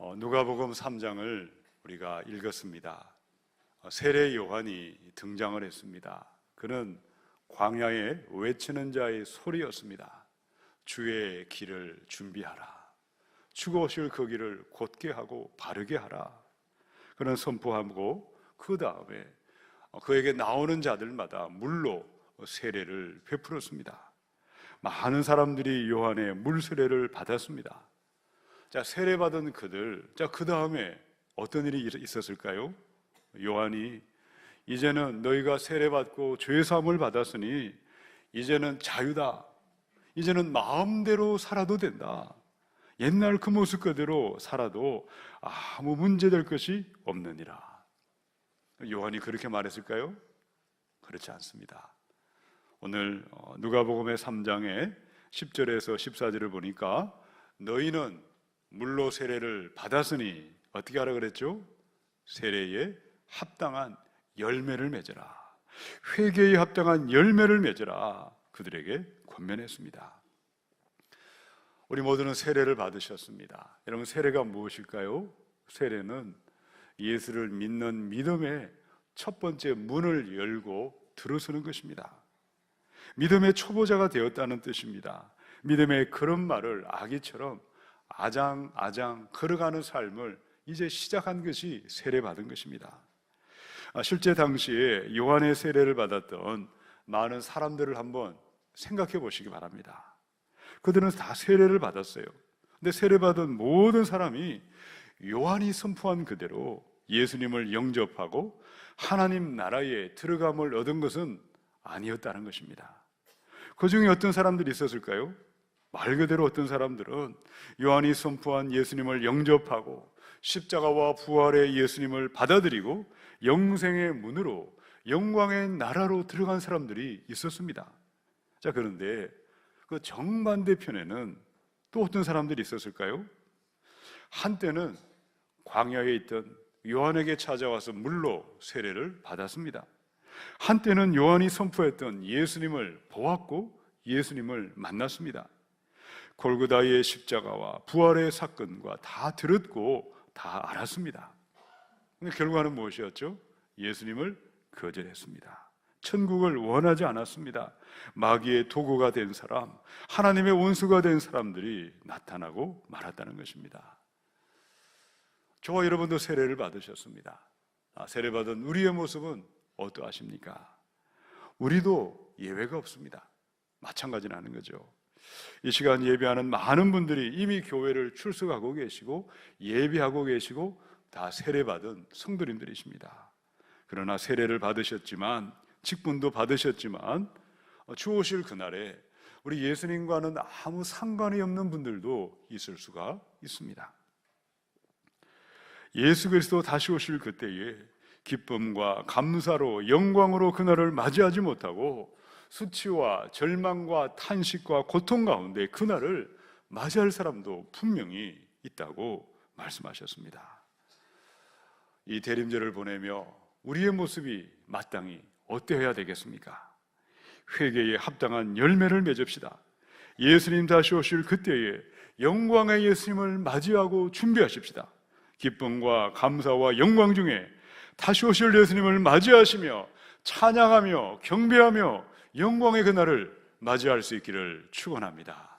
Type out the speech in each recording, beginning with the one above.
누가복음 3장을 우리가 읽었습니다. 세례 요한이 등장을 했습니다. 그는 광야에 외치는 자의 소리였습니다. 주의 길을 준비하라. 주가 오실 그 길을 곧게 하고 바르게 하라. 그는 선포하고 그 다음에 그에게 나오는 자들마다 물로 세례를 베풀었습니다. 많은 사람들이 요한의 물 세례를 받았습니다. 자, 세례받은 그들, 그 다음에 어떤 일이 있었을까요? 요한이 이제는 너희가 세례받고 죄 사함을 받았으니 이제는 자유다. 이제는 마음대로 살아도 된다. 옛날 그 모습 그대로 살아도 아무 문제될 것이 없느니라. 요한이 그렇게 말했을까요? 그렇지 않습니다. 오늘 누가복음의 3장의 10절에서 14절을 보니까 너희는 물로 세례를 받았으니 어떻게 하라 그랬죠? 세례에 합당한 열매를 맺으라. 회개에 합당한 열매를 맺으라. 그들에게 권면했습니다. 우리 모두는 세례를 받으셨습니다. 여러분, 세례가 무엇일까요? 세례는 예수를 믿는 믿음의 첫 번째 문을 열고 들어서는 것입니다. 믿음의 초보자가 되었다는 뜻입니다. 믿음의 걸음마를 아기처럼 아장아장 걸어가는 삶을 이제 시작한 것이 세례받은 것입니다. 실제 당시에 요한의 세례를 받았던 많은 사람들을 한번 생각해 보시기 바랍니다. 그들은 다 세례를 받았어요. 근데 세례받은 모든 사람이 요한이 선포한 그대로 예수님을 영접하고 하나님 나라에 들어감을 얻은 것은 아니었다는 것입니다. 그 중에 어떤 사람들이 있었을까요? 말 그대로 어떤 사람들은 요한이 선포한 예수님을 영접하고 십자가와 부활의 예수님을 받아들이고 영생의 문으로 영광의 나라로 들어간 사람들이 있었습니다. 자, 그런데 그 정반대편에는 또 어떤 사람들이 있었을까요? 한때는 광야에 있던 요한에게 찾아와서 물로 세례를 받았습니다. 한때는 요한이 선포했던 예수님을 보았고 예수님을 만났습니다. 골고다의 십자가와 부활의 사건과 다 들었고 다 알았습니다. 근데 결과는 무엇이었죠? 예수님을 거절했습니다. 천국을 원하지 않았습니다. 마귀의 도구가 된 사람, 하나님의 원수가 된 사람들이 나타나고 말았다는 것입니다. 저와 여러분도 세례를 받으셨습니다. 세례받은 우리의 모습은 어떠하십니까? 우리도 예외가 없습니다. 마찬가지라는 거죠. 이 시간 예배하는 많은 분들이 이미 교회를 출석하고 계시고 예배하고 계시고 다 세례받은 성도님들이십니다. 그러나 세례를 받으셨지만, 직분도 받으셨지만 주 오실 그날에 우리 예수님과는 아무 상관이 없는 분들도 있을 수가 있습니다. 예수 그리스도 다시 오실 그때에 기쁨과 감사로 영광으로 그날을 맞이하지 못하고 수치와 절망과 탄식과 고통 가운데 그날을 맞이할 사람도 분명히 있다고 말씀하셨습니다. 이 대림절을 보내며 우리의 모습이 마땅히 어떠해야 되겠습니까? 회개에 합당한 열매를 맺읍시다. 예수님 다시 오실 그때에 영광의 예수님을 맞이하고 준비하십시다. 기쁨과 감사와 영광 중에 다시 오실 예수님을 맞이하시며 찬양하며 경배하며 영광의 그날을 맞이할 수 있기를 축원합니다.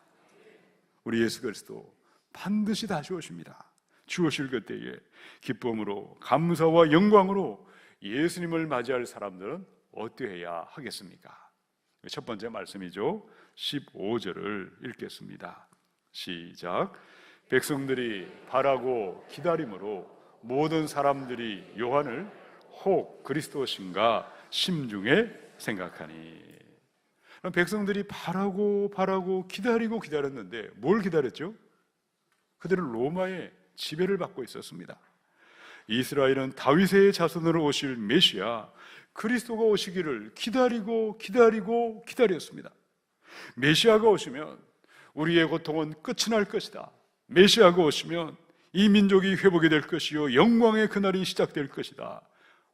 우리 예수 그리스도 반드시 다시 오십니다. 주 오실 그때에 기쁨으로 감사와 영광으로 예수님을 맞이할 사람들은 어떠해야 하겠습니까? 첫 번째 말씀이죠. 15절을 읽겠습니다. 시작. 백성들이 바라고 기다림으로 모든 사람들이 요한을 혹 그리스도신가 심중에 생각하니. 백성들이 바라고 기다렸는데 뭘 기다렸죠? 그들은 로마의 지배를 받고 있었습니다. 이스라엘은 다윗의 자손으로 오실 메시아 그리스도가 오시기를 기다렸습니다. 메시아가 오시면 우리의 고통은 끝이 날 것이다. 메시아가 오시면 이 민족이 회복이 될 것이요 영광의 그날이 시작될 것이다.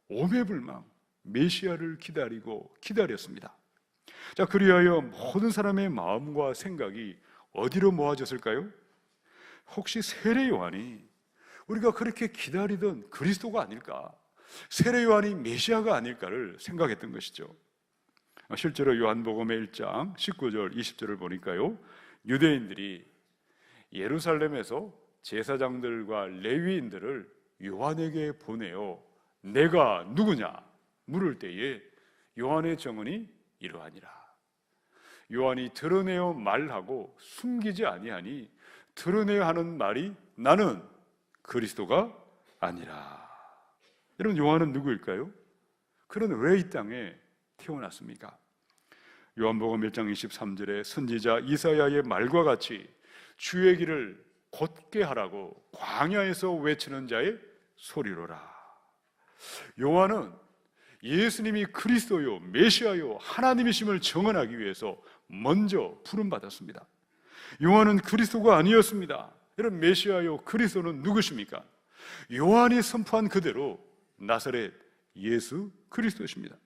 오매불망 메시아를 기다렸습니다. 자, 그리하여 모든 사람의 마음과 생각이 어디로 모아졌을까요? 혹시 세례 요한이 우리가 그렇게 기다리던 그리스도가 아닐까, 세례 요한이 메시아가 아닐까를 생각했던 것이죠. 실제로 요한복음의 1장 19절 20절을 보니까요, 유대인들이 예루살렘에서 제사장들과 레위인들을 요한에게 보내어 내가 누구냐 물을 때에 요한의 정언이 이러하니라. 요한이 드러내어 말하고 숨기지 아니하니 드러내어 하는 말이 나는 그리스도가 아니라. 여러분, 요한은 누구일까요? 그는 왜 이 땅에 태어났습니까? 요한복음 1장 23절에 선지자 이사야의 말과 같이 주의 길을 곧게 하라고 광야에서 외치는 자의 소리로라. 요한은 예수님이 그리스도요 메시아요 하나님이심을 증언하기 위해서 먼저 부름받았습니다. 요한은 그리스도가 아니었습니다. 여러분, 메시아요 그리스도는 누구십니까? 요한이 선포한 그대로 나사렛 예수 그리스도십니다.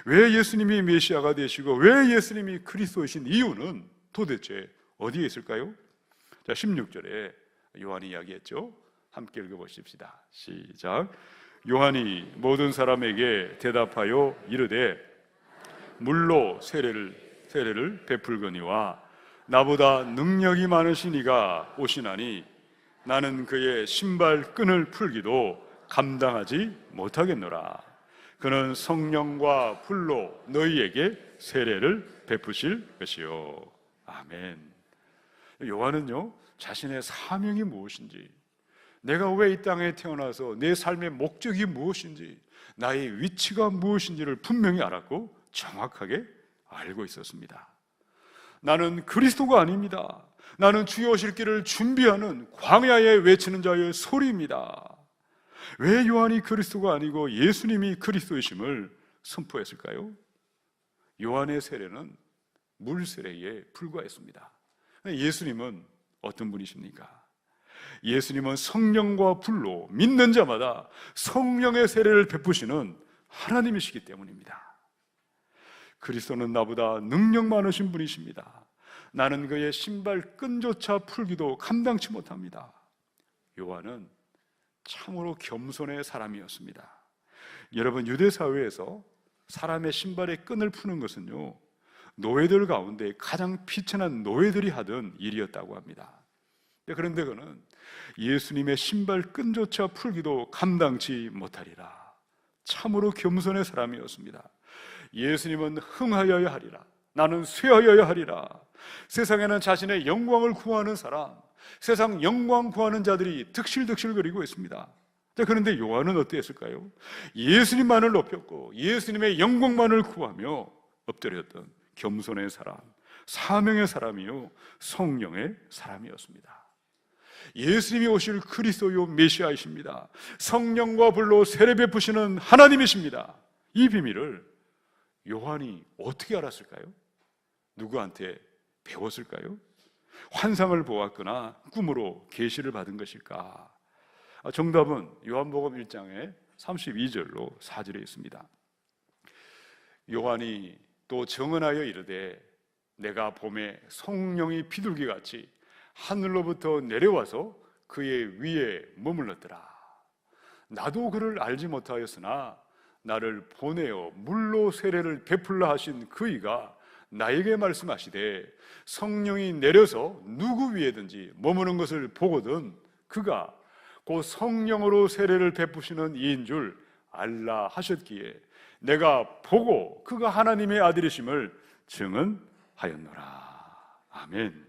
왜 예수님이 메시아가 되시고 왜 예수님이 그리스도이신 이유는 도대체 어디에 있을까요? 자, 16절에 요한이 이야기했죠. 함께 읽어보십시다. 시작. 요한이 모든 사람에게 대답하여 이르되 물로 세례를 베풀거니와 나보다 능력이 많으신 이가 오시나니 나는 그의 신발 끈을 풀기도 감당하지 못하겠노라. 그는 성령과 불로 너희에게 세례를 베푸실 것이요. 아멘. 요한은요, 자신의 사명이 무엇인지, 내가 왜 이 땅에 태어나서 내 삶의 목적이 무엇인지, 나의 위치가 무엇인지를 분명히 알았고 정확하게 알고 있었습니다. 나는 그리스도가 아닙니다. 나는 주의 오실 길을 준비하는 광야에 외치는 자의 소리입니다. 왜 요한이 그리스도가 아니고 예수님이 그리스도이심을 선포했을까요? 요한의 세례는 물 세례에 불과했습니다. 예수님은 어떤 분이십니까? 예수님은 성령과 불로 믿는 자마다 성령의 세례를 베푸시는 하나님이시기 때문입니다. 그리스도는 나보다 능력 많으신 분이십니다. 나는 그의 신발 끈조차 풀기도 감당치 못합니다. 요한은 참으로 겸손의 사람이었습니다. 여러분, 유대 사회에서 사람의 신발의 끈을 푸는 것은요, 노예들 가운데 가장 비천한 노예들이 하던 일이었다고 합니다. 그런데 그는 예수님의 신발 끈조차 풀기도 감당치 못하리라. 참으로 겸손의 사람이었습니다. 예수님은 흥하여야 하리라. 나는 쇠하여야 하리라. 세상에는 자신의 영광을 구하는 사람, 세상 영광 구하는 자들이 득실득실거리고 있습니다. 그런데 요한은 어땠을까요? 예수님만을 높였고 예수님의 영광만을 구하며 엎드렸던 겸손의 사람, 사명의 사람이요 성령의 사람이었습니다. 예수님이 오실 그리스도요 메시아이십니다. 성령과 불로 세례 베푸시는 하나님이십니다. 이 비밀을 요한이 어떻게 알았을까요? 누구한테 배웠을까요? 환상을 보았거나 꿈으로 계시를 받은 것일까? 정답은 요한복음 1장의 32절로 4절에 있습니다. 요한이 또 정언하여 이르되 내가 봄에 성령이 비둘기같이 하늘로부터 내려와서 그의 위에 머물렀더라. 나도 그를 알지 못하였으나 나를 보내어 물로 세례를 베풀라 하신 그이가 나에게 말씀하시되 성령이 내려서 누구 위에든지 머무는 것을 보거든 그가 곧 성령으로 세례를 베푸시는 이인 줄 알라 하셨기에 내가 보고 그가 하나님의 아들이심을 증언하였노라. 아멘.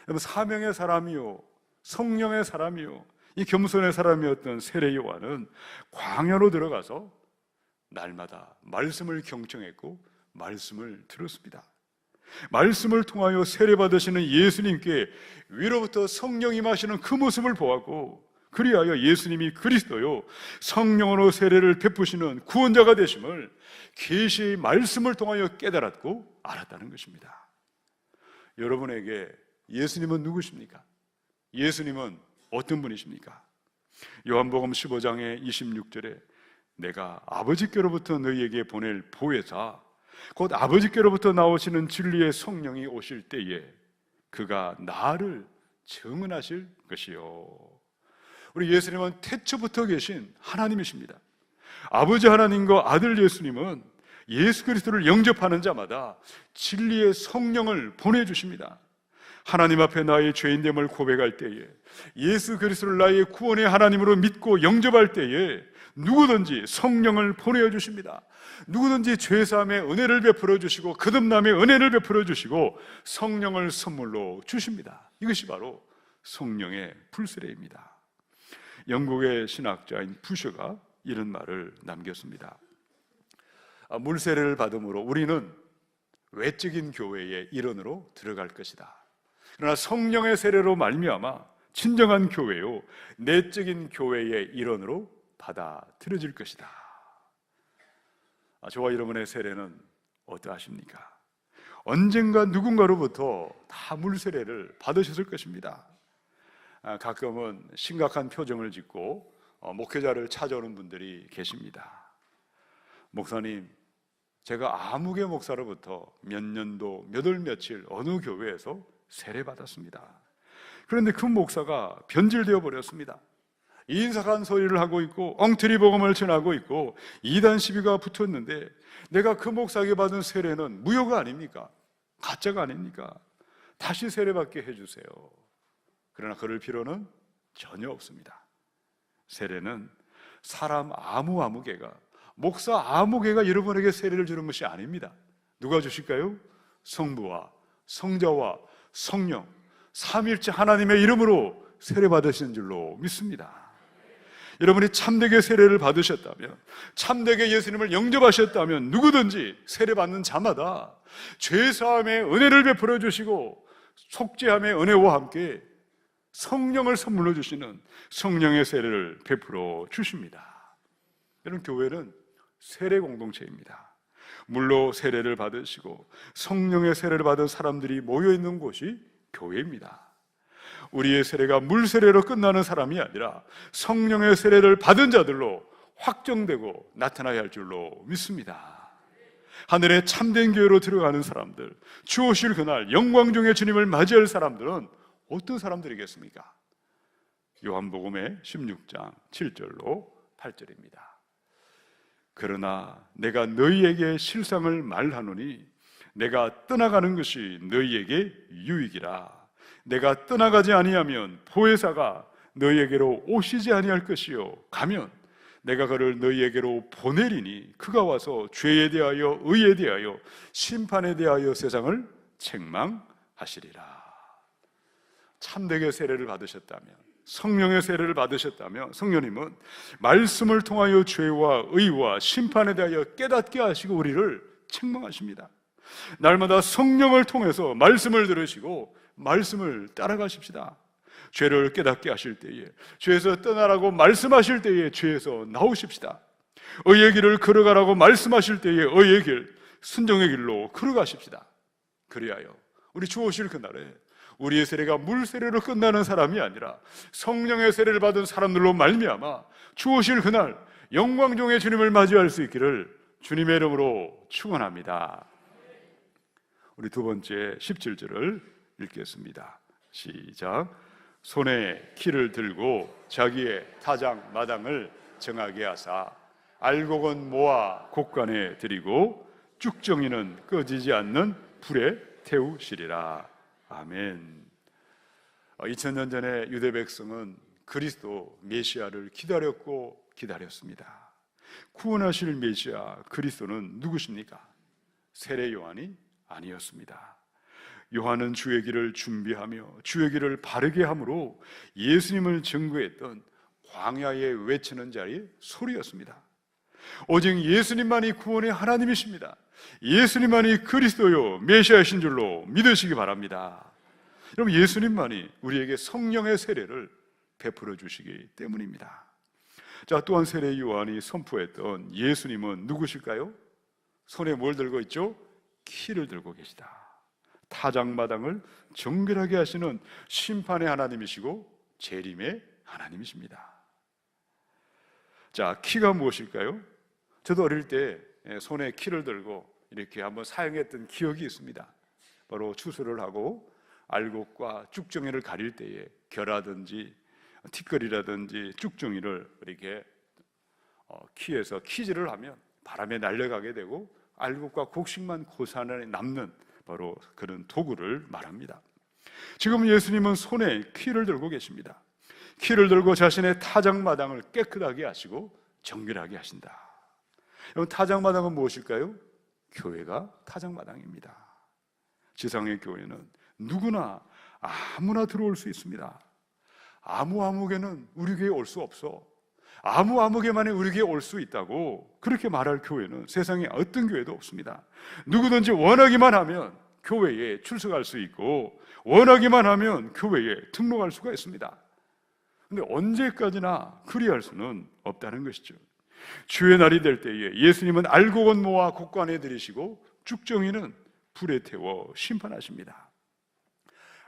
여러분, 사명의 사람이요 성령의 사람이요 이 겸손의 사람이었던 세례 요한은 광야로 들어가서 날마다 말씀을 경청했고 말씀을 들었습니다. 말씀을 통하여 세례받으시는 예수님께 위로부터 성령이 임하시는 그 모습을 보았고 그리하여 예수님이 그리스도요 성령으로 세례를 베푸시는 구원자가 되심을 계시의 말씀을 통하여 깨달았고 알았다는 것입니다. 여러분에게 예수님은 누구십니까? 예수님은 어떤 분이십니까? 요한복음 15장의 26절에 내가 아버지께로부터 너희에게 보낼 보혜사 곧 아버지께로부터 나오시는 진리의 성령이 오실 때에 그가 나를 증언하실 것이요. 우리 예수님은 태초부터 계신 하나님이십니다. 아버지 하나님과 아들 예수님은 예수 그리스도를 영접하는 자마다 진리의 성령을 보내주십니다. 하나님 앞에 나의 죄인됨을 고백할 때에, 예수 그리스도를 나의 구원의 하나님으로 믿고 영접할 때에 누구든지 성령을 보내주십니다. 누구든지 죄사함의 은혜를 베풀어 주시고 거듭남의 은혜를 베풀어 주시고 성령을 선물로 주십니다. 이것이 바로 성령의 불세례입니다. 영국의 신학자인 부셔가 이런 말을 남겼습니다. 물세례를 받음으로 우리는 외적인 교회의 일원으로 들어갈 것이다. 그러나 성령의 세례로 말미암아 진정한 교회요, 내적인 교회의 일원으로 받아들여질 것이다. 저와 여러분의 세례는 어떠하십니까? 언젠가 누군가로부터 다 물세례를 받으셨을 것입니다. 가끔은 심각한 표정을 짓고 목회자를 찾아오는 분들이 계십니다. 목사님, 제가 아무개 목사로부터 몇 년도 몇 월 며칠 어느 교회에서 세례받았습니다. 그런데 그 목사가 변질되어 버렸습니다. 인사간 소리를 하고 있고 엉터리 복음을 전하고 있고 이단 시비가 붙었는데, 내가 그 목사에게 받은 세례는 무효가 아닙니까? 가짜가 아닙니까? 다시 세례받게 해주세요. 그러나 그럴 필요는 전혀 없습니다. 세례는 사람 아무개가, 목사 아무개가 여러분에게 세례를 주는 것이 아닙니다. 누가 주실까요? 성부와 성자와 성령, 삼위일체 하나님의 이름으로 세례받으신 줄로 믿습니다. 여러분이 참되게 세례를 받으셨다면, 참되게 예수님을 영접하셨다면 누구든지 세례받는 자마다 죄사함의 은혜를 베풀어 주시고 속죄함의 은혜와 함께 성령을 선물로 주시는 성령의 세례를 베풀어 주십니다. 여러분, 교회는 세례 공동체입니다. 물로 세례를 받으시고 성령의 세례를 받은 사람들이 모여있는 곳이 교회입니다. 우리의 세례가 물 세례로 끝나는 사람이 아니라 성령의 세례를 받은 자들로 확정되고 나타나야 할 줄로 믿습니다. 하늘의 참된 교회로 들어가는 사람들, 주 오실 그날 영광 중에 주님을 맞이할 사람들은 어떤 사람들이겠습니까? 요한복음의 16장 7절로 8절입니다. 그러나 내가 너희에게 실상을 말하노니 내가 떠나가는 것이 너희에게 유익이라. 내가 떠나가지 아니하면 보혜사가 너희에게로 오시지 아니할 것이요, 가면 내가 그를 너희에게로 보내리니 그가 와서 죄에 대하여 의에 대하여 심판에 대하여 세상을 책망하시리라. 참되게 세례를 받으셨다면, 성령의 세례를 받으셨다면 성령님은 말씀을 통하여 죄와 의와 심판에 대하여 깨닫게 하시고 우리를 책망하십니다. 날마다 성령을 통해서 말씀을 들으시고 말씀을 따라가십시다. 죄를 깨닫게 하실 때에, 죄에서 떠나라고 말씀하실 때에 죄에서 나오십시다. 의의 길을 걸어가라고 말씀하실 때에 의의 길, 순종의 길로 걸어가십시다. 그리하여 우리 주 오실 그날에 우리의 세례가 물 세례로 끝나는 사람이 아니라 성령의 세례를 받은 사람들로 말미암아 주 오실 그날 영광 중에 주님을 맞이할 수 있기를 주님의 이름으로 축원합니다. 우리 두 번째 17절을 읽겠습니다. 시작. 손에 키를 들고 자기의 타작 마당을 정하게 하사 알곡은 모아 곡간에 들이고 쭉정이는 꺼지지 않는 불에 태우시리라. 아멘. 2000년 전에 유대 백성은 그리스도 메시아를 기다렸고 기다렸습니다. 구원하실 메시아 그리스도는 누구십니까? 세례 요한이 아니었습니다. 요한은 주의 길을 준비하며 주의 길을 바르게 함으로 예수님을 증거했던 광야에 외치는 자의 소리였습니다. 오직 예수님만이 구원의 하나님이십니다. 예수님만이 그리스도요 메시아이신 줄로 믿으시기 바랍니다. 여러분, 예수님만이 우리에게 성령의 세례를 베풀어 주시기 때문입니다. 자, 또한 세례 요한이 선포했던 예수님은 누구실까요? 손에 뭘 들고 있죠? 키를 들고 계시다. 타작마당을 정결하게 하시는 심판의 하나님이시고 재림의 하나님이십니다. 자, 키가 무엇일까요? 저도 어릴 때 손에 키를 들고 이렇게 한번 사용했던 기억이 있습니다. 바로 추수를 하고 알곡과 쭉정이를 가릴 때에 겨라든지 티끌이라든지 쭉정이를 이렇게 키에서 키질을 하면 바람에 날려가게 되고 알곡과 곡식만 고스란히 남는 바로 그런 도구를 말합니다. 지금 예수님은 손에 키를 들고 계십니다. 키를 들고 자신의 타작마당을 깨끗하게 하시고 정결하게 하신다. 여러분, 타작마당은 무엇일까요? 교회가 타작마당입니다. 지상의 교회는 누구나 아무나 들어올 수 있습니다. 아무개는 우리 교회에 올 수 없어. 아무개만이 우리 교회에 올 수 있다고 그렇게 말할 교회는 세상에 어떤 교회도 없습니다. 누구든지 원하기만 하면 교회에 출석할 수 있고 원하기만 하면 교회에 등록할 수가 있습니다. 그런데 언제까지나 그리할 수는 없다는 것이죠. 주의 날이 될 때에 예수님은 알곡은 모아 곡간에 들이시고 쭉정이는 불에 태워 심판하십니다.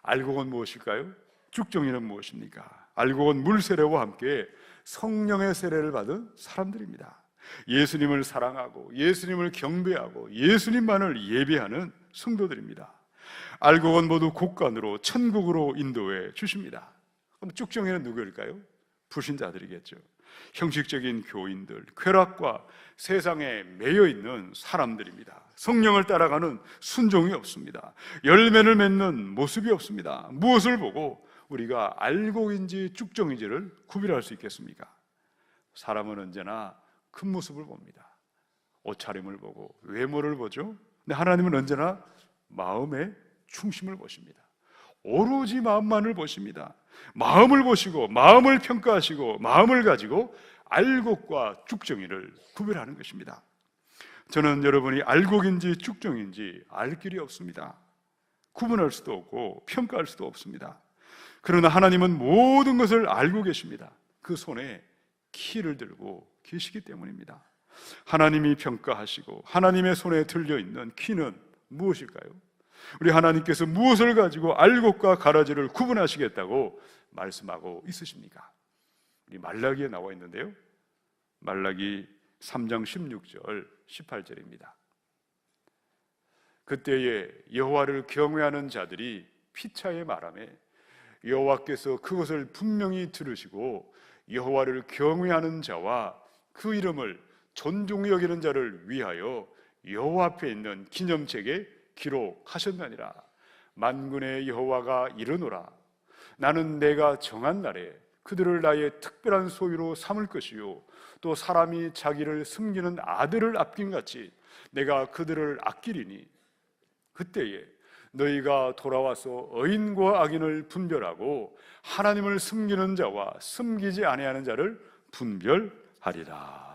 알곡은 무엇일까요? 쭉정이는 무엇입니까? 알곡은 물 세례와 함께 성령의 세례를 받은 사람들입니다. 예수님을 사랑하고 예수님을 경배하고 예수님만을 예배하는 성도들입니다. 알곡은 모두 곡간으로 천국으로 인도해 주십니다. 그럼 쭉정이는 누구일까요? 불신자들이겠죠. 형식적인 교인들, 쾌락과 세상에 매여 있는 사람들입니다. 성령을 따라가는 순종이 없습니다. 열매를 맺는 모습이 없습니다. 무엇을 보고 우리가 알곡인지 쭉정인지를 구별할 수 있겠습니까? 사람은 언제나 큰 모습을 봅니다. 옷차림을 보고 외모를 보죠. 근데 하나님은 언제나 마음의 중심을 보십니다. 오로지 마음만을 보십니다. 마음을 보시고 마음을 평가하시고 마음을 가지고 알곡과 쭉정이를 구별하는 것입니다. 저는 여러분이 알곡인지 쭉정인지 알 길이 없습니다. 구분할 수도 없고 평가할 수도 없습니다. 그러나 하나님은 모든 것을 알고 계십니다. 그 손에 키를 들고 계시기 때문입니다. 하나님이 평가하시고 하나님의 손에 들려있는 키는 무엇일까요? 우리 하나님께서 무엇을 가지고 알곡과 가라지를 구분하시겠다고 말씀하고 있으십니까? 우리 말라기에 나와 있는데요, 말라기 3장 16절 18절입니다. 그때에 여호와를 경외하는 자들이 피차에 말하며 여호와께서 그것을 분명히 들으시고 여호와를 경외하는 자와 그 이름을 존중히 여기는 자를 위하여 여호와 앞에 있는 기념책에 기록하셨느니라. 만군의 여호와가 이르노라. 나는 내가 정한 날에 그들을 나의 특별한 소유로 삼을 것이요 또 사람이 자기를 숨기는 아들을 아낀 같이 내가 그들을 아끼리니 그때에 너희가 돌아와서 의인과 악인을 분별하고 하나님을 숨기는 자와 숨기지 아니하는 자를 분별하리라.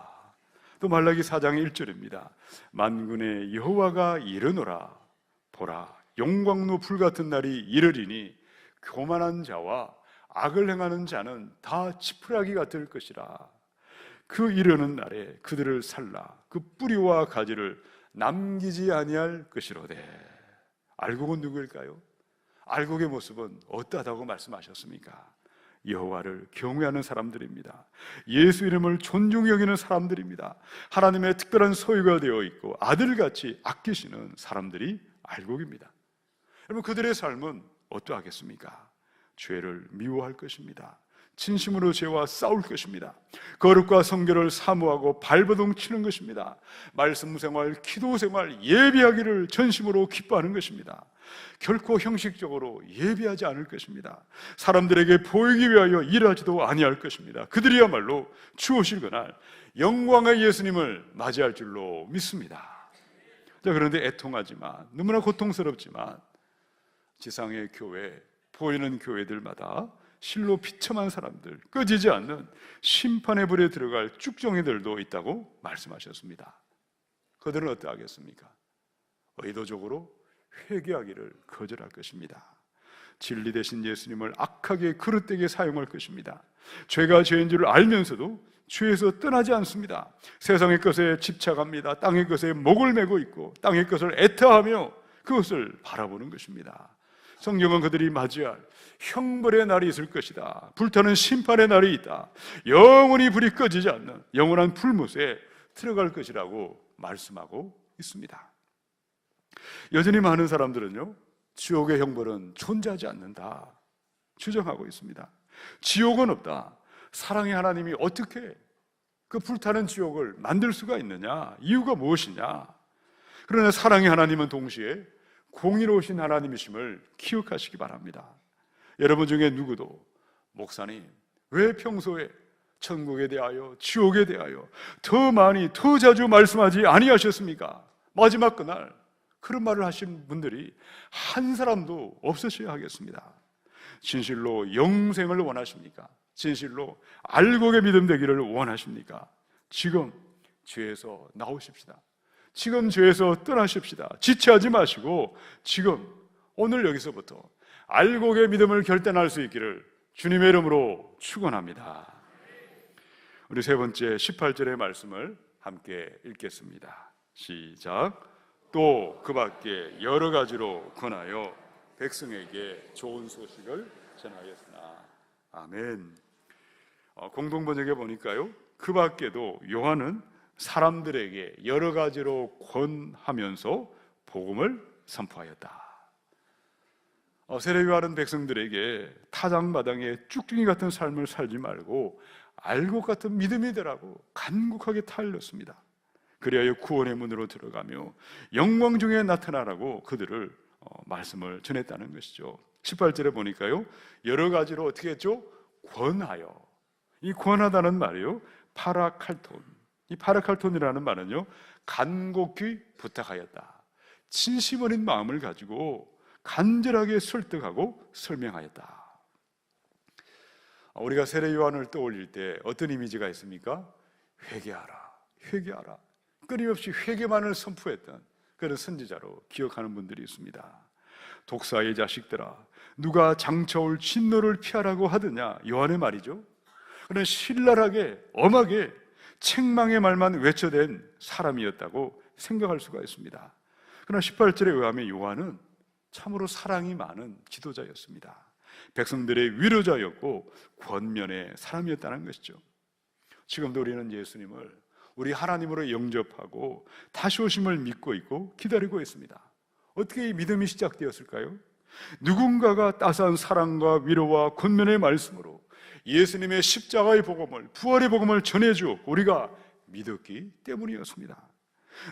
또 말라기 4장 1절입니다. 만군의 여호와가 이르노라. 보라, 용광로 불같은 날이 이르리니 교만한 자와 악을 행하는 자는 다 지푸라기 같을 것이라. 그 이르는 날에 그들을 살라 그 뿌리와 가지를 남기지 아니할 것이로되. 알곡은 누구일까요? 알곡의 모습은 어떠하다고 말씀하셨습니까? 여호와를 경외하는 사람들입니다. 예수 이름을 존중히 여기는 사람들입니다. 하나님의 특별한 소유가 되어 있고 아들같이 아끼시는 사람들이 알곡입니다. 여러분, 그들의 삶은 어떠하겠습니까? 죄를 미워할 것입니다. 진심으로 죄와 싸울 것입니다. 거룩과 성결을 사모하고 발버둥 치는 것입니다. 말씀 생활, 기도 생활, 예배하기를 전심으로 기뻐하는 것입니다. 결코 형식적으로 예배하지 않을 것입니다. 사람들에게 보이기 위하여 일하지도 아니할 것입니다. 그들이야말로 주 오실 그날 영광의 예수님을 맞이할 줄로 믿습니다. 자, 그런데 애통하지만, 너무나 고통스럽지만 지상의 교회, 보이는 교회들마다 실로 비참한 사람들, 꺼지지 않는 심판의 불에 들어갈 쭉정이들도 있다고 말씀하셨습니다. 그들은 어떠하겠습니까? 의도적으로 회개하기를 거절할 것입니다. 진리 되신 예수님을 악하게 그릇되게 사용할 것입니다. 죄가 죄인 줄 알면서도 죄에서 떠나지 않습니다. 세상의 것에 집착합니다. 땅의 것에 목을 메고 있고 땅의 것을 애타하며 그것을 바라보는 것입니다. 성경은 그들이 맞이할 형벌의 날이 있을 것이다. 불타는 심판의 날이 있다. 영원히 불이 꺼지지 않는 영원한 불못에 들어갈 것이라고 말씀하고 있습니다. 여전히 많은 사람들은요, 지옥의 형벌은 존재하지 않는다 주장하고 있습니다. 지옥은 없다. 사랑의 하나님이 어떻게 그 불타는 지옥을 만들 수가 있느냐? 이유가 무엇이냐? 그러나 사랑의 하나님은 동시에 공의로우신 하나님이심을 기억하시기 바랍니다. 여러분 중에 누구도 목사님, 왜 평소에 천국에 대하여 지옥에 대하여 더 많이 더 자주 말씀하지 아니하셨습니까? 마지막 그날 그런 말을 하신 분들이 한 사람도 없으셔야 하겠습니다. 진실로 영생을 원하십니까? 진실로 알곡의 믿음 되기를 원하십니까? 지금 죄에서 나오십시다. 지금 죄에서 떠나십시다. 지체하지 마시고 지금 오늘 여기서부터 알곡의 믿음을 결단할 수 있기를 주님의 이름으로 축원합니다. 우리 세 번째 18절의 말씀을 함께 읽겠습니다. 시작. 또 그 밖에 여러 가지로 권하여 백성에게 좋은 소식을 전하였으나. 아멘. 공동번역에 보니까요, 그 밖에도 요한은 사람들에게 여러 가지로 권하면서 복음을 선포하였다. 세례요한은 백성들에게 타작마당에 쭉쭉이 같은 삶을 살지 말고 알곡 같은 믿음이 되라고 간곡하게 타일렀습니다. 그리하여 구원의 문으로 들어가며 영광 중에 나타나라고 그들을 말씀을 전했다는 것이죠. 18절에 보니까요, 여러 가지로 어떻게 했죠? 권하여. 이 권하다는 말이요, 파라칼톤. 이 파라칼톤이라는 말은요, 간곡히 부탁하였다. 진심 어린 마음을 가지고 간절하게 설득하고 설명하였다. 우리가 세례 요한을 떠올릴 때 어떤 이미지가 있습니까? 회개하라, 회개하라. 끊임없이 회개만을 선포했던 그런 선지자로 기억하는 분들이 있습니다. 독사의 자식들아, 누가 장차올 진노를 피하라고 하더냐? 요한의 말이죠. 그런 신랄하게 엄하게 책망의 말만 외쳐댄 사람이었다고 생각할 수가 있습니다. 그러나 18절에 의하면 요한은 참으로 사랑이 많은 지도자였습니다. 백성들의 위로자였고 권면의 사람이었다는 것이죠. 지금도 우리는 예수님을 우리 하나님으로 영접하고 다시 오심을 믿고 있고 기다리고 있습니다. 어떻게 이 믿음이 시작되었을까요? 누군가가 따스한 사랑과 위로와 권면의 말씀으로 예수님의 십자가의 복음을, 부활의 복음을 전해주었고 우리가 믿었기 때문이었습니다.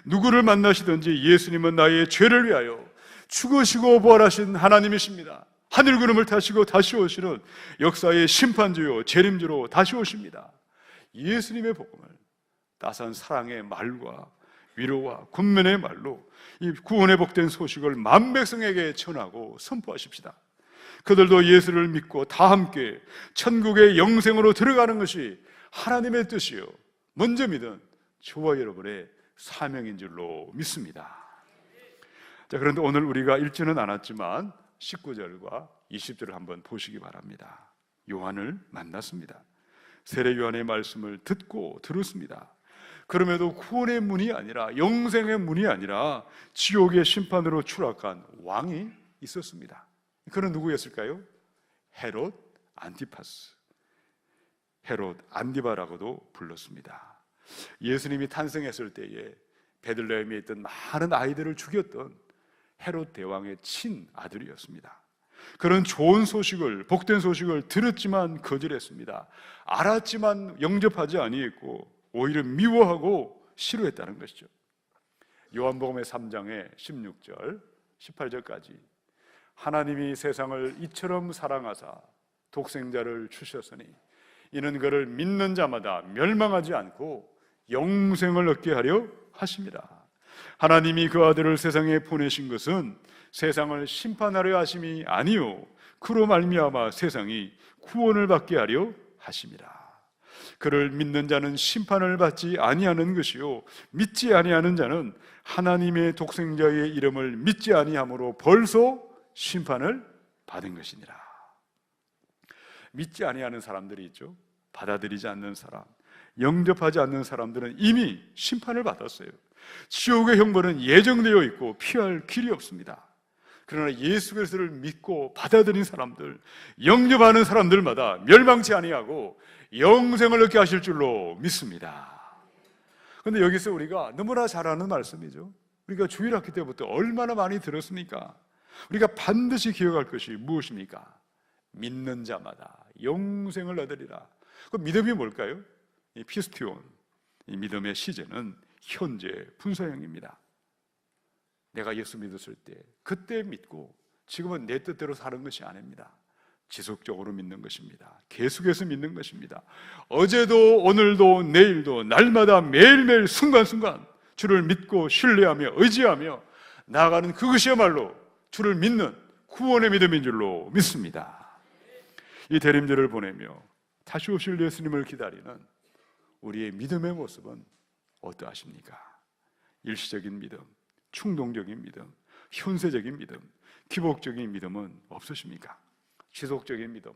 누구를 만나시든지 예수님은 나의 죄를 위하여 죽으시고 부활하신 하나님이십니다. 하늘 구름을 타시고 다시 오시는 역사의 심판주요 재림주로 다시 오십니다. 예수님의 복음을 따스한 사랑의 말과 위로와 권면의 말로 이 구원의 복된 소식을 만 백성에게 전하고 선포하십시다. 그들도 예수를 믿고 다 함께 천국의 영생으로 들어가는 것이 하나님의 뜻이요, 먼저 믿은 저와 여러분의 사명인 줄로 믿습니다. 자, 그런데 오늘 우리가 읽지는 않았지만 19절과 20절을 한번 보시기 바랍니다. 요한을 만났습니다. 세례 요한의 말씀을 듣고 들었습니다. 그럼에도 구원의 문이 아니라, 영생의 문이 아니라 지옥의 심판으로 추락한 왕이 있었습니다. 그는 누구였을까요? 헤롯 안티파스, 헤롯 안디바라고도 불렀습니다. 예수님이 탄생했을 때에 베들레헴에 있던 많은 아이들을 죽였던 헤롯 대왕의 친아들이었습니다. 그런 좋은 소식을, 복된 소식을 들었지만 거절했습니다. 알았지만 영접하지 아니했고 오히려 미워하고 싫어했다는 것이죠. 요한복음의 3장의 16절, 18절까지 하나님이 세상을 이처럼 사랑하사 독생자를 주셨으니 이는 그를 믿는 자마다 멸망하지 않고 영생을 얻게 하려 하심이라. 하나님이 그 아들을 세상에 보내신 것은 세상을 심판하려 하심이 아니요 그로 말미암아 세상이 구원을 받게 하려 하심이라. 그를 믿는 자는 심판을 받지 아니하는 것이요 믿지 아니하는 자는 하나님의 독생자의 이름을 믿지 아니함으로 벌써 심판을 받은 것이니라. 믿지 아니하는 사람들이 있죠. 받아들이지 않는 사람, 영접하지 않는 사람들은 이미 심판을 받았어요. 지옥의 형벌은 예정되어 있고 피할 길이 없습니다. 그러나 예수 그리스도를 믿고 받아들인 사람들, 영접하는 사람들마다 멸망치 아니하고 영생을 얻게 하실 줄로 믿습니다. 그런데 여기서 우리가 너무나 잘 아는 말씀이죠. 우리가 주일학기 때부터 얼마나 많이 들었습니까? 우리가 반드시 기억할 것이 무엇입니까? 믿는 자마다 영생을 얻으리라. 그 믿음이 뭘까요? 이 피스티온, 이 믿음의 시제는 현재 분사형입니다. 내가 예수 믿었을 때 그때 믿고 지금은 내 뜻대로 사는 것이 아닙니다. 지속적으로 믿는 것입니다. 계속해서 믿는 것입니다. 어제도 오늘도 내일도 날마다 매일매일 순간순간 주를 믿고 신뢰하며 의지하며 나아가는 그것이야말로 주를 믿는 구원의 믿음인 줄로 믿습니다. 이 대림절을 보내며 다시 오실 예수님을 기다리는 우리의 믿음의 모습은 어떠하십니까? 일시적인 믿음, 충동적인 믿음, 현세적인 믿음, 기복적인 믿음은 없으십니까? 지속적인 믿음,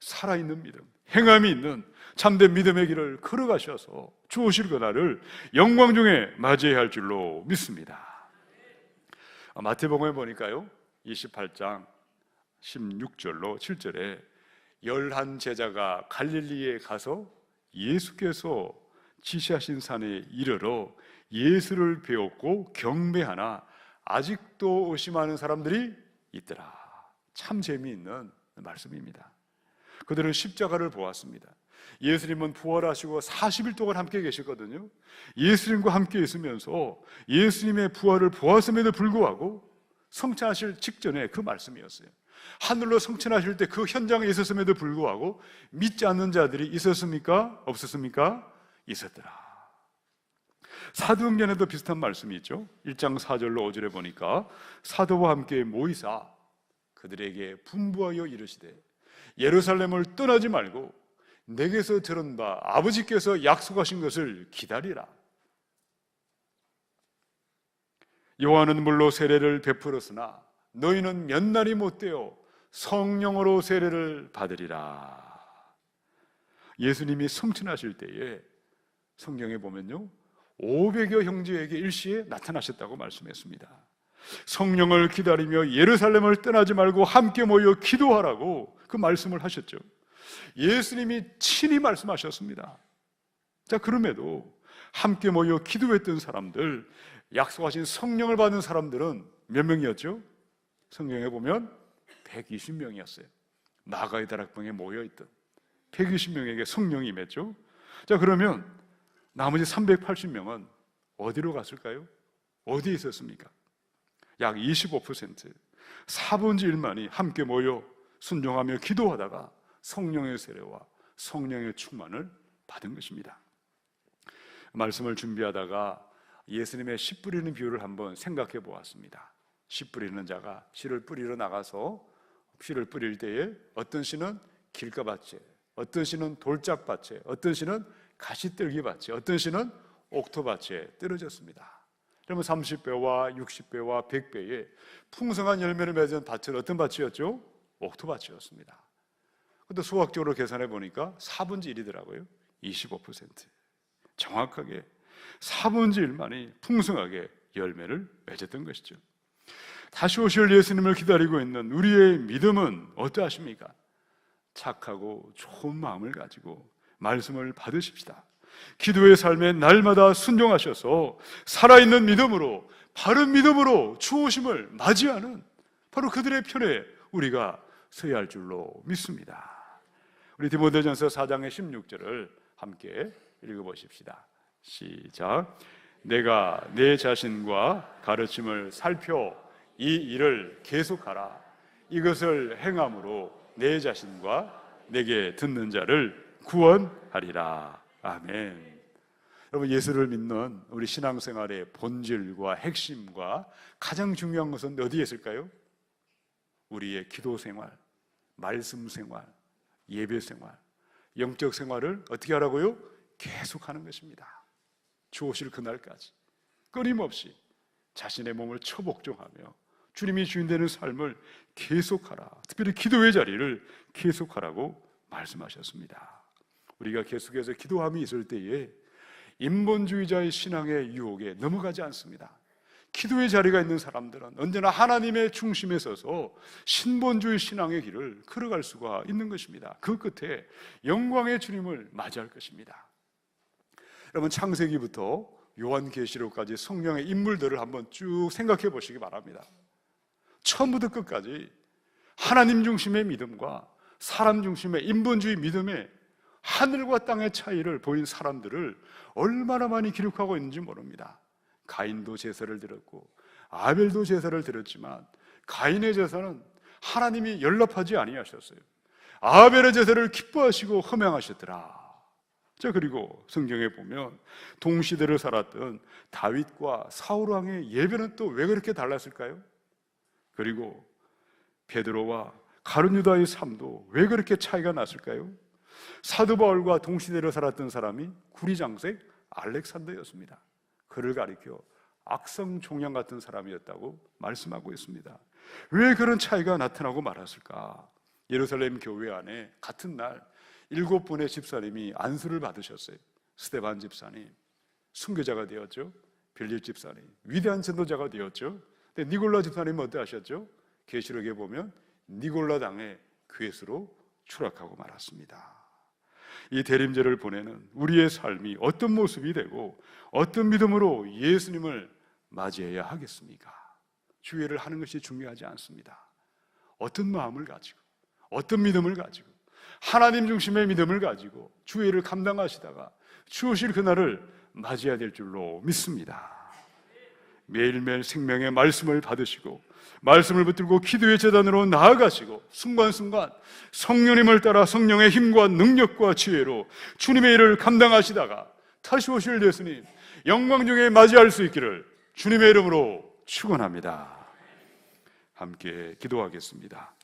살아있는 믿음, 행함이 있는 참된 믿음의 길을 걸어가셔서 주 오실 그날을 영광 중에 맞이해야 할 줄로 믿습니다. 마태복음에 보니까요 28장 16절로 7절에 11 제자가 갈릴리에 가서 예수께서 지시하신 산에 이르러 예수를 배웠고 경배하나 아직도 의심하는 사람들이 있더라. 참 재미있는 말씀입니다. 그들은 십자가를 보았습니다. 예수님은 부활하시고 40일 동안 함께 계셨거든요. 예수님과 함께 있으면서 예수님의 부활을 보았음에도 불구하고 성찬하실 직전에 그 말씀이었어요. 하늘로 성찬하실 때 그 현장에 있었음에도 불구하고 믿지 않는 자들이 있었습니까? 없었습니까? 있었더라. 사도행전에도 비슷한 말씀이 있죠. 1장 4절로 5절에 보니까 사도와 함께 모이사 그들에게 분부하여 이르시되 예루살렘을 떠나지 말고 내게서 들은 바 아버지께서 약속하신 것을 기다리라. 요한은 물로 세례를 베풀었으나 너희는 몇 날이 못되어 성령으로 세례를 받으리라. 예수님이 성천하실 때에 성경에 보면요 500여 형제에게 일시에 나타나셨다고 말씀했습니다. 성령을 기다리며 예루살렘을 떠나지 말고 함께 모여 기도하라고 그 말씀을 하셨죠. 예수님이 친히 말씀하셨습니다. 자, 그럼에도 함께 모여 기도했던 사람들, 약속하신 성령을 받은 사람들은 몇 명이었죠? 성경에 보면 120명이었어요. 마가의 다락방에 모여있던 120명에게 성령이 임했죠. 자, 그러면 나머지 380명은 어디로 갔을까요? 어디에 있었습니까? 약 25%, 4분의 1만이 함께 모여 순종하며 기도하다가 성령의 세례와 성령의 충만을 받은 것입니다. 말씀을 준비하다가 예수님의 씨 뿌리는 비유를 한번 생각해 보았습니다. 씨 뿌리는 자가 씨를 뿌리러 나가서 씨를 뿌릴 때에 어떤 씨는 길가밭에, 어떤 씨는 돌짝밭에, 어떤 씨는 가시떨기밭에, 어떤 씨는 옥토밭에 떨어졌습니다. 그러면 30배와 60배와 100배의 풍성한 열매를 맺은 밭은 어떤 밭이었죠? 옥토밭이었습니다. 근데 수학적으로 계산해 보니까 4분의 1이더라고요. 25%. 정확하게 4분의 1만이 풍성하게 열매를 맺었던 것이죠. 다시 오실 예수님을 기다리고 있는 우리의 믿음은 어떠하십니까? 착하고 좋은 마음을 가지고 말씀을 받으십시다. 기도의 삶에 날마다 순종하셔서 살아있는 믿음으로, 바른 믿음으로 주 오심을 맞이하는 바로 그들의 편에 우리가 서야 할 줄로 믿습니다. 우리 디모데전서 4장의 16절을 함께 읽어보십시다. 시작. 내가 내 자신과 가르침을 살펴 이 일을 계속하라. 이것을 행함으로 내 자신과 내게 듣는 자를 구원하리라. 아멘. 여러분, 예수를 믿는 우리 신앙생활의 본질과 핵심과 가장 중요한 것은 어디에 있을까요? 우리의 기도 생활, 말씀 생활, 예배 생활, 영적 생활을 어떻게 하라고요? 계속하는 것입니다. 주 오실 그날까지 끊임없이 자신의 몸을 처복종하며 주님이 주인 되는 삶을 계속하라. 특별히 기도의 자리를 계속하라고 말씀하셨습니다. 우리가 계속해서 기도함이 있을 때에 인본주의자의 신앙의 유혹에 넘어가지 않습니다. 기도의 자리가 있는 사람들은 언제나 하나님의 중심에 서서 신본주의 신앙의 길을 걸어갈 수가 있는 것입니다. 그 끝에 영광의 주님을 맞이할 것입니다. 여러분, 창세기부터 요한계시록까지 성령의 인물들을 한번 쭉 생각해 보시기 바랍니다. 처음부터 끝까지 하나님 중심의 믿음과 사람 중심의 인본주의 믿음에 하늘과 땅의 차이를 보인 사람들을 얼마나 많이 기록하고 있는지 모릅니다. 가인도 제사를 드렸고 아벨도 제사를 드렸지만 가인의 제사는 하나님이 연락하지 아니하셨어요. 아벨의 제사를 기뻐하시고 흠양하셨더라. 자, 그리고 성경에 보면 동시대를 살았던 다윗과 사울 왕의 예배는 또 왜 그렇게 달랐을까요? 그리고 베드로와 가룟 유다의 삶도 왜 그렇게 차이가 났을까요? 사도 바울과 동시대를 살았던 사람이 구리장색 알렉산더였습니다. 그를 가리켜 악성 종양 같은 사람이었다고 말씀하고 있습니다. 왜 그런 차이가 나타나고 말았을까? 예루살렘 교회 안에 같은 날 7분의 집사님이 안수를 받으셨어요. 스데반 집사님, 순교자가 되었죠. 빌립 집사님, 위대한 전도자가 되었죠. 근데 니골라 집사님은 어떠하셨죠? 계시록에 보면 니골라 당의 괴수로 추락하고 말았습니다. 이 대림절을 보내는 우리의 삶이 어떤 모습이 되고 어떤 믿음으로 예수님을 맞이해야 하겠습니까? 주의를 하는 것이 중요하지 않습니다. 어떤 마음을 가지고 어떤 믿음을 가지고 하나님 중심의 믿음을 가지고 주의를 감당하시다가 주오실 그날을 맞이해야 될 줄로 믿습니다. 매일매일 생명의 말씀을 받으시고 말씀을 붙들고 기도의 제단으로 나아가시고 순간순간 성령님을 따라 성령의 힘과 능력과 지혜로 주님의 일을 감당하시다가 다시 오실 예수님 영광 중에 맞이할 수 있기를 주님의 이름으로 축원합니다. 함께 기도하겠습니다.